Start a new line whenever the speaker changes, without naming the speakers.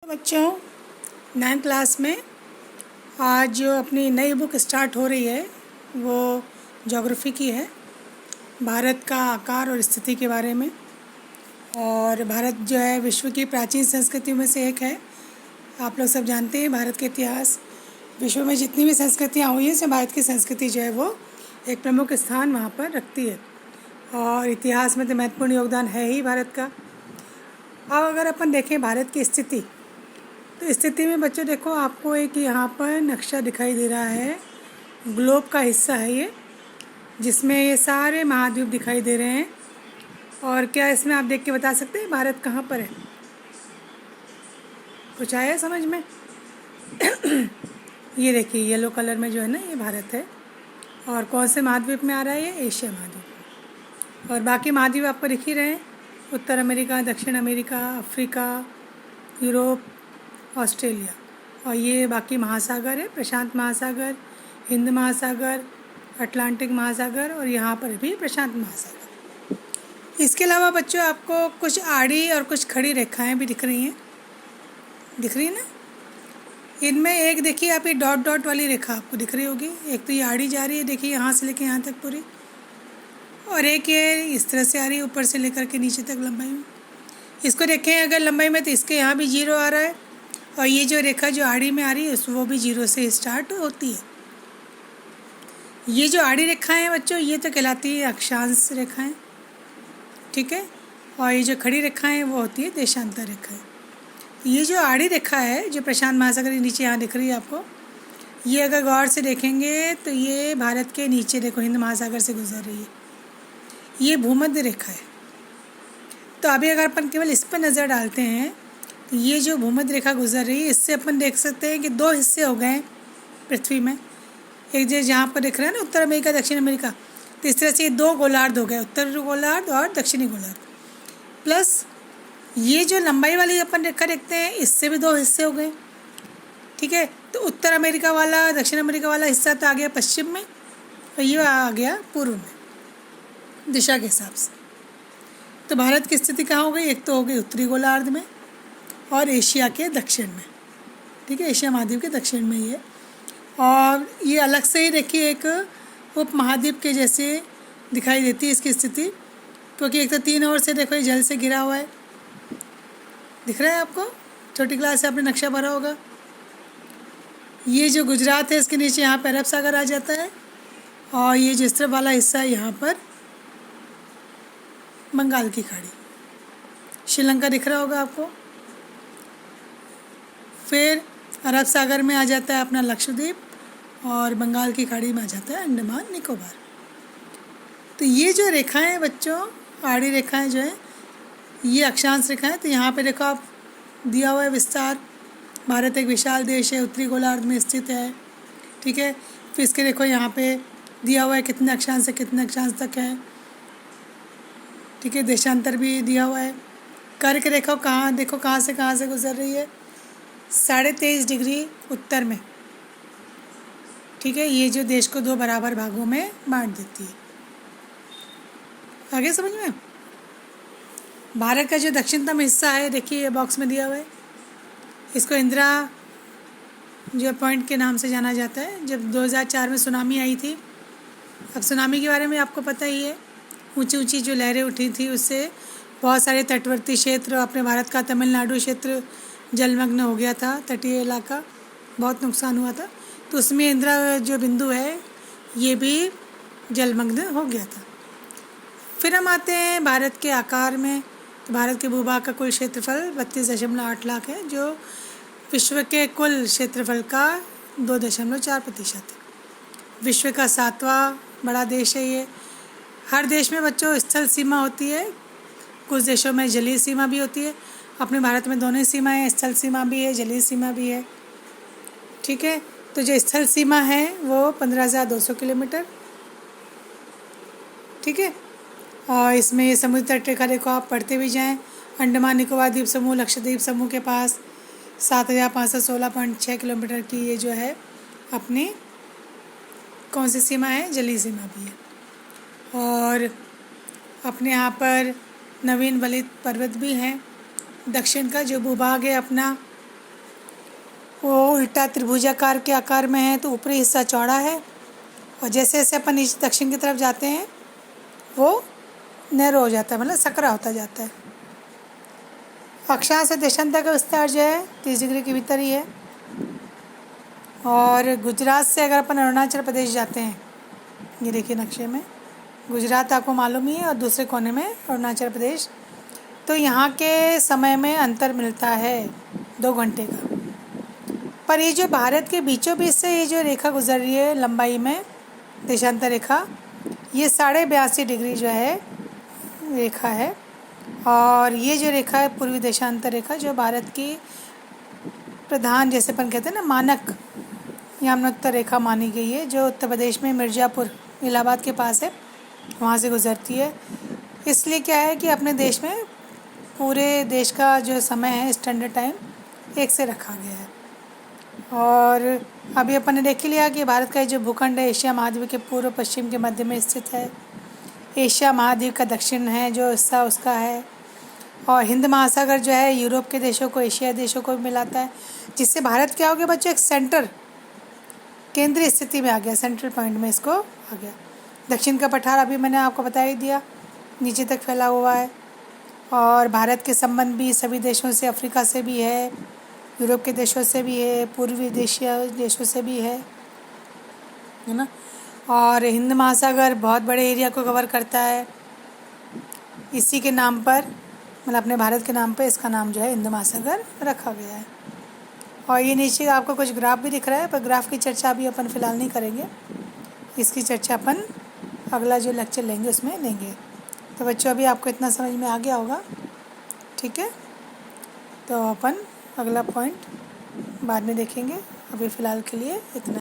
बच्चों, 9th class में आज जो अपनी नई बुक स्टार्ट हो रही है वो ज्योग्राफी की है। भारत का आकार और स्थिति के बारे में। और भारत जो है विश्व की प्राचीन संस्कृतियों में से एक है। आप लोग सब जानते हैं भारत के इतिहास, विश्व में जितनी भी संस्कृतियाँ हुई हैं उसमें भारत की संस्कृति जो है वो एक प्रमुख स्थान वहाँ पर रखती है। और इतिहास में तो महत्वपूर्ण योगदान है ही भारत का। अब अगर अपन देखें भारत की स्थिति, तो स्थिति में बच्चों देखो आपको एक यहाँ पर नक्शा दिखाई दे रहा है। ग्लोब का हिस्सा है ये, जिसमें ये सारे महाद्वीप दिखाई दे रहे हैं। और क्या इसमें आप देख के बता सकते हैं भारत कहाँ पर है? कुछ आया समझ में? ये देखिए येलो कलर में जो है ना ये भारत है। और कौन से महाद्वीप में आ रहा है? ये एशिया महाद्वीप। और बाकी महाद्वीप आपको दिख ही रहे हैं, उत्तर अमेरिका, दक्षिण अमेरिका, अफ्रीका, यूरोप, ऑस्ट्रेलिया। और ये बाकी महासागर है, प्रशांत महासागर, हिंद महासागर, अटलांटिक महासागर और यहाँ पर भी प्रशांत महासागर। इसके अलावा बच्चों आपको कुछ आड़ी और कुछ खड़ी रेखाएं भी दिख रही हैं, दिख रही है ना? इनमें एक देखिए आप ये डॉट डॉट वाली रेखा आपको दिख रही होगी। एक तो ये आड़ी जा रही है, देखिए यहाँ से लेकर यहाँ तक पूरी, और एक ये इस तरह से आ रही है ऊपर से लेकर के नीचे तक लंबाई में। इसको देखें अगर लंबाई में तो इसके यहाँ भी 0 आ रहा है, और ये जो रेखा जो आड़ी में आ रही है वो भी 0 से स्टार्ट होती है। ये जो आड़ी रेखाएं हैं बच्चों ये तो कहलाती है अक्षांश रेखाएं, ठीक है। और ये जो खड़ी रेखाएं हैं वो होती है देशांतर रेखाएं। ये जो आड़ी रेखा है जो प्रशांत महासागर के नीचे यहाँ दिख रही है आपको, ये अगर गौर से देखेंगे तो ये भारत के नीचे देखो हिंद महासागर से गुजर रही है। ये भूमध्य रेखा है। तो अभी अगर अपन केवल इस पर नज़र डालते हैं तो ये जो भूमध्य रेखा गुजर रही है इससे अपन देख सकते हैं कि 2 हिस्से हो गए हैं पृथ्वी में। एक जो जहाँ पर दिख रहा है ना उत्तर अमेरिका, दक्षिण अमेरिका, तो इस तरह से ये 2 गोलार्ध हो गए, उत्तर गोलार्ध और दक्षिणी गोलार्ध। प्लस ये जो लंबाई वाली अपन रेखा देखते हैं इससे भी 2 हिस्से हो गए, ठीक है। तो उत्तर अमेरिका वाला, दक्षिण अमेरिका वाला हिस्सा तो आ गया पश्चिम में और ये आ गया पूर्व में दिशा के हिसाब से। तो भारत की स्थिति कहाँ हो गई? एक तो हो गई उत्तरी गोलार्ध में और एशिया के दक्षिण में, ठीक है, एशिया महाद्वीप के दक्षिण में ये। और ये अलग से ही देखिए एक उप महाद्वीप के जैसे दिखाई देती है इसकी स्थिति, क्योंकि एक तो 3 ओर से देखो ये जल से घिरा हुआ है, दिख रहा है आपको? छोटी क्लास से आपने नक्शा भरा होगा। ये जो गुजरात है इसके नीचे यहाँ पर अरब सागर आ जाता है, और ये जिस तरफ वाला हिस्सा है यहाँ पर बंगाल की खाड़ी, श्रीलंका दिख रहा होगा आपको। फिर अरब सागर में आ जाता है अपना लक्षद्वीप, और बंगाल की खाड़ी में आ जाता है अंडमान निकोबार। तो ये जो रेखाएं बच्चों, आड़ी रेखाएं जो है ये अक्षांश रेखाएं। तो यहाँ पे देखो आप दिया हुआ है विस्तार, भारत एक विशाल देश है, उत्तरी गोलार्ध में स्थित है, ठीक है। फिर इसके देखो यहाँ पे दिया हुआ है कितने अक्षांश से कितने अक्षांश तक है, ठीक है। देशांतर भी दिया हुआ है। कर्क रेखा कहाँ देखो कहाँ से गुजर रही है? 23.5 डिग्री उत्तर में, ठीक है। ये जो देश को 2 बराबर भागों में बांट देती है। आगे समझ में? भारत का जो दक्षिणतम हिस्सा है देखिए ये बॉक्स में दिया हुआ है, इसको इंदिरा जो पॉइंट के नाम से जाना जाता है। जब 2004 में सुनामी आई थी, अब सुनामी के बारे में आपको पता ही है, ऊंची ऊंची जो लहरें उठी थी उससे बहुत सारे तटवर्ती क्षेत्र, अपने भारत का तमिलनाडु क्षेत्र जलमग्न हो गया था, तटीय इलाका, बहुत नुकसान हुआ था। तो उसमें इंदिरा जो बिंदु है ये भी जलमग्न हो गया था। फिर हम आते हैं भारत के आकार में। तो भारत के भूभाग का कुल क्षेत्रफल 32.8 लाख है, जो विश्व के कुल क्षेत्रफल का 2.4% है। विश्व का 7वां बड़ा देश है ये। हर देश में बच्चों स्थल सीमा होती है, कुछ देशों में जलीय सीमा भी होती है। अपने भारत में दोनों ही सीमाएं, स्थल सीमा भी है, जलीय सीमा भी है, ठीक है। तो जो स्थल सीमा है वो 15,200 किलोमीटर, ठीक है। और इसमें ये समुद्र तट रेखा देखो आप पढ़ते भी जाएं। अंडमान निकोबार द्वीप समूह, लक्षद्वीप समूह के पास 7,516.6 किलोमीटर की ये जो है अपनी कौन सी सीमा है? जलीय सीमा भी है। और अपने यहाँ पर नवीन वलित पर्वत भी हैं। दक्षिण का जो भूभाग है अपना वो उल्टा त्रिभुजाकार के आकार में है, तो ऊपरी हिस्सा चौड़ा है, और जैसे जैसे अपन नीचे दक्षिण की तरफ जाते हैं वो नैरो हो जाता है, मतलब सकरा होता जाता है। अक्षांश से देशांतर का विस्तार जो है 30 डिग्री के भीतर ही है। और गुजरात से अगर अपन अरुणाचल प्रदेश जाते हैं, ये देखिए नक्शे में गुजरात आपको मालूम ही है, और दूसरे कोने में अरुणाचल प्रदेश, तो यहाँ के समय में अंतर मिलता है 2 घंटे का। पर ये जो भारत के बीचों बीच से ये जो रेखा गुजर रही है लंबाई में, देशांतर रेखा, ये 82.5 डिग्री जो है रेखा है। और ये जो रेखा है पूर्वी देशांतर रेखा, जो भारत की प्रधान, जैसे अपन कहते हैं ना, मानक यामनोत्तर रेखा मानी गई है, जो उत्तर प्रदेश में मिर्ज़ापुर इलाहाबाद के पास है, वहाँ से गुजरती है। इसलिए क्या है कि अपने देश में पूरे देश का जो समय है स्टैंडर्ड टाइम एक से रखा गया है। और अभी अपन ने देख लिया कि भारत का जो भूखंड है एशिया महाद्वीप के पूर्व पश्चिम के मध्य में स्थित है। एशिया महाद्वीप का दक्षिण है जो हिस्सा उसका है, और हिंद महासागर जो है यूरोप के देशों को एशिया देशों को भी मिलाता है, जिससे भारत क्या हो गया बच्चों, एक सेंटर, केंद्रीय स्थिति में आ गया, सेंट्रल पॉइंट में इसको आ गया। दक्षिण का पठार अभी मैंने आपको बता ही दिया, नीचे तक फैला हुआ है। और भारत के संबंध भी सभी देशों से, अफ्रीका से भी है, यूरोप के देशों से भी है, पूर्वी एशिया देशों से भी है ना। और हिंद महासागर बहुत बड़े एरिया को कवर करता है। इसी के नाम पर, मतलब अपने भारत के नाम पर, इसका नाम जो है हिंद महासागर रखा गया है। और ये नीचे आपको कुछ ग्राफ भी दिख रहा है, पर ग्राफ की चर्चा अभी अपन फ़िलहाल नहीं करेंगे, इसकी चर्चा अपन अगला जो लेक्चर लेंगे उसमें लेंगे। तो बच्चों अभी आपको इतना समझ में आ गया होगा, ठीक है। तो अपन अगला पॉइंट बाद में देखेंगे, अभी फ़िलहाल के लिए इतना।